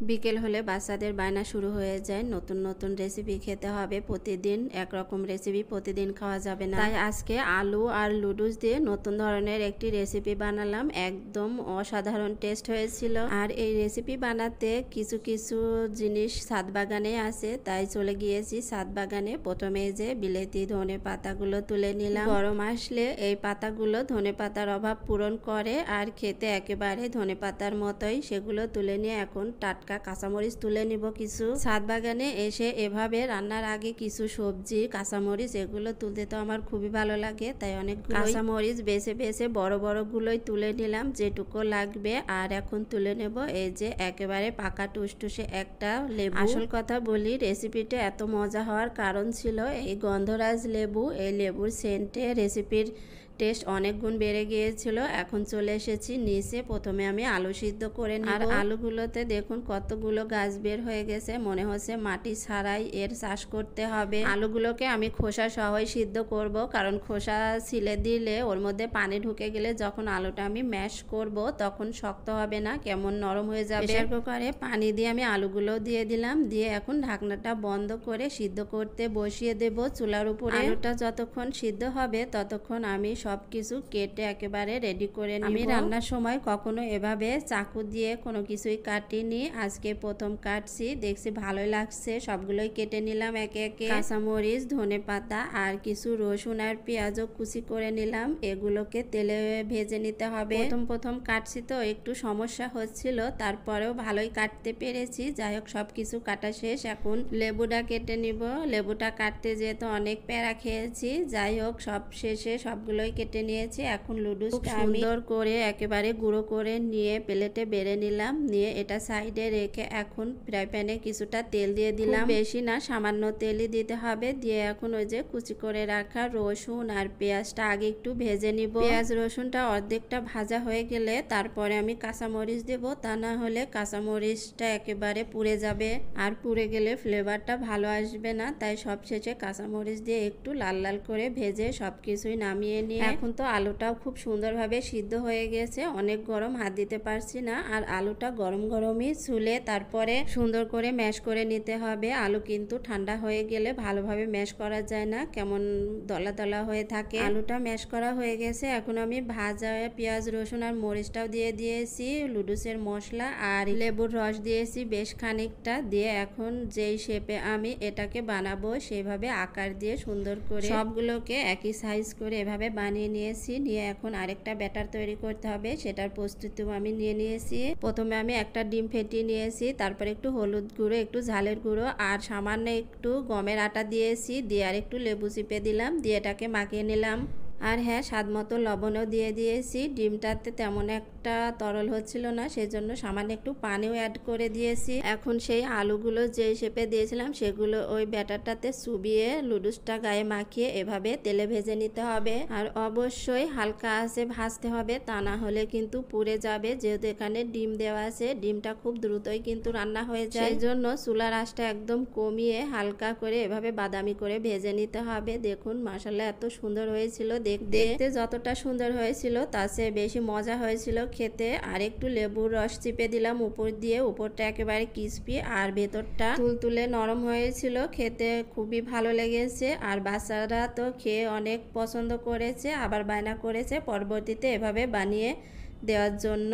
বিকেল হলে বাচ্চাদের বায়না শুরু হয়ে যায়, নতুন নতুন রেসিপি খেতে হবে। প্রতিদিন একরকম রেসিপি প্রতিদিন খাওয়া যাবে না, তাই আজকে আলু আর লুডুস দিয়ে নতুন ধরনের একটি রেসিপি বানালাম। একদম অসাধারণ টেস্ট হয়েছিল। আর এই রেসিপি বানাতে কিছু কিছু জিনিস ছাদ বাগানে আছে, তাই চলে গিয়েছি ছাদ বাগানে। প্রথমে যে বিলেতি ধনে পাতাগুলো তুলে নিলাম। গরম আসলে এই পাতাগুলো ধনে পাতার অভাব পূরণ করে আর খেতে একেবারে ধনে পাতার মতোই। সেগুলো তুলে নিয়ে এখন টাটকা কাঁচামরিচ তুলে নিব কিছু। ছাদ বাগানে এসে এভাবে রান্নার আগে কিছু সবজি, কাঁচামরিচ এগুলো তুলতে তো আমার খুবই ভালো লাগে, তাই অনেক কাঁচামরিচ বেছে বেছে বড় বড় গুলোই তুলে নিলাম যেটুকু লাগবে। আর এখন তুলে নেব এই যে একেবারে পাকা টুসটুসে একটা লেবু। আসল কথা বলি, রেসিপিটা এত মজা হওয়ার কারণ ছিল এই গন্ধরাজ লেবু। এই লেবুর সেন্টে রেসিপির টেস্ট অনেক গুণ বেড়ে গিয়েছিল। এখন চলে এসেছি নিচে। প্রথমে আমি আলু সিদ্ধ করে নিব। আর আলুগুলোতে দেখুন কতগুলো গাছ বের হয়ে গেছে, মনে হচ্ছে মাটি ছাড়াই এর চাষ করতে হবে। আলুগুলোকে আমি খোসা সহই সিদ্ধ করব, কারণ খোসা ছিলে দিলে ওর মধ্যে পানি ঢুকে গেলে যখন আলুটা আমি ম্যাশ করব তখন শক্ত হবে না, কেমন নরম হয়ে যাবে। প্রেসার কুকারে পানি দিয়ে আমি আলুগুলো দিয়ে দিলাম, দিয়ে এখন ঢাকনাটা বন্ধ করে সিদ্ধ করতে বসিয়ে দেব চুলার উপরে। আলুটা যতক্ষণ সিদ্ধ হবে ততক্ষণ আমি সবকিছু কেটে একেবারে রেডি করে নিব। আমি রান্নার সময় কখনো এভাবে চাকু দিয়ে কোনো কিছুই কাটিনি, আজকে প্রথম কাটছি, দেখছি ভালোই লাগছে। সবগুলোই কেটে নিলাম একে একে। কাঁচামরিচ, ধনে পাতা আর কিছু রসুন আর পেঁয়াজও কুচি করে নিলাম। এগুলোকে তেলে ভেজে নিতে হবে। প্রথম কাটছি তো একটু সমস্যা হচ্ছিল, তারপরেও ভালোই কাটতে পেরেছি। যাই হোক সবকিছু কাটা শেষ। এখন লেবুটা কেটে নিব। লেবুটা কাটতে যেহেতু অনেক প্যারা খেয়েছি, যাই হোক সব শেষে সবগুলোই কেটে নিয়েছি। এখন লুডুসটা সুন্দর করে একেবারে গুঁড়ো করে নিয়ে প্লেটে বেড়ে নিলাম। নিয়ে এটা সাইডে রেখে এখন ফ্রাই প্যানে কিছুটা তেল দিয়ে দিলাম, বেশি না সামান্য তেলই দিতে হবে। দিয়ে এখন ওই যে কুচি করে রাখা রসুন আর পেঁয়াজটা আগে একটু ভেজে নিব। পেঁয়াজ রসুনটা অর্ধেকটা ভাজা হয়ে গেলে তারপরে আমি কাঁচামরিচ দেব, তা না হলে কাঁচামরিচটা একেবারে পুড়ে যাবে, আর পুড়ে গেলে ফ্লেভারটা ভালো আসবে না। তাই সব শেষে কাঁচামরিচ দিয়ে একটু লাল লাল করে ভেজে সবকিছুই নামিয়ে নিয়ে এখন তো আলুটাও খুব সুন্দরভাবে সিদ্ধ হয়ে গেছে। অনেক গরম, হাত দিতে পারছি না। আর আলুটা গরম গরমই ছুলে তারপরে সুন্দর করে ম্যাশ করে নিতে হবে। আলু কিন্তু ঠান্ডা হয়ে গেলে ভালোভাবে ম্যাশ করা যায় না, কেমন দলা দলা হয়ে থাকে। আলুটা ম্যাশ করা হয়ে গেছে। এখন আমি ভাজা পেঁয়াজ রসুন আর মরিচটাও দিয়ে দিয়েছি, লুডুসের মশলা আর লেবুর রস দিয়েছি বেশ খানিকটা। দিয়ে এখন যেই শেপে আমি এটাকে বানাবো সেভাবে আকার দিয়ে সুন্দর করে সবগুলোকে একই সাইজ করে এভাবে বানিয়ে নিয়েছি। নিয়ে এখন আরেকটা ব্যাটার তৈরি করতে হবে, সেটার প্রস্তুতিও আমি নিয়ে নিয়েছি। প্রথমে আমি একটা ডিম ফেটিয়ে নিয়েছি, তারপর একটু হলুদ গুঁড়ো, একটু ঝালের গুঁড়ো আর সামান্য একটু গমের আটা দিয়েছি। দিয়ে আর একটু লেবু চিপে দিলাম, দিয়ে এটাকে মাখিয়ে নিলাম। আর হ্যাঁ, স্বাদ মতো লবণও দিয়ে দিয়েছি। ডিমটাতে তেমন একটা তরল হচ্ছিল না, সেজন্য সামান্য একটু পানিও অ্যাড করে দিয়েছি। এখন সেই আলুগুলো যে শেপে দিয়েছিলাম সেগুলো ওই ব্যাটারটাতে চুবিয়ে লুডুসটা গায়ে মাখিয়ে এভাবে তেলে ভেজে নিতে হবে। আর অবশ্যই হালকা আঁচে ভাজতে হবে, তা না হলে কিন্তু পুড়ে যাবে। যেহেতু এখানে ডিম দেওয়া আছে, ডিমটা খুব দ্রুতই কিন্তু রান্না হয়ে যায়, সেই জন্য চুলার আঁচটা একদম কমিয়ে হালকা করে এভাবে বাদামি করে ভেজে নিতে হবে। দেখুন মাশাআল্লাহ এত সুন্দর হয়েছিল, দেখতে যতটা সুন্দর হয়েছিল তার চেয়ে বেশি মজা হয়েছিল খেতে। আর একটু লেবুর রস চিপে দিলাম উপর দিয়ে, উপরটা একেবারে ক্রিস্পি আর ভেতরটা তুলতুলে নরম হয়েছিল। খেতে খুবই ভালো লেগেছে, আর বাচ্চারা তো খেয়ে অনেক পছন্দ করেছে, আবার বায়না করেছে পরবর্তীতে এভাবে বানিয়ে দেওয়ার জন্য।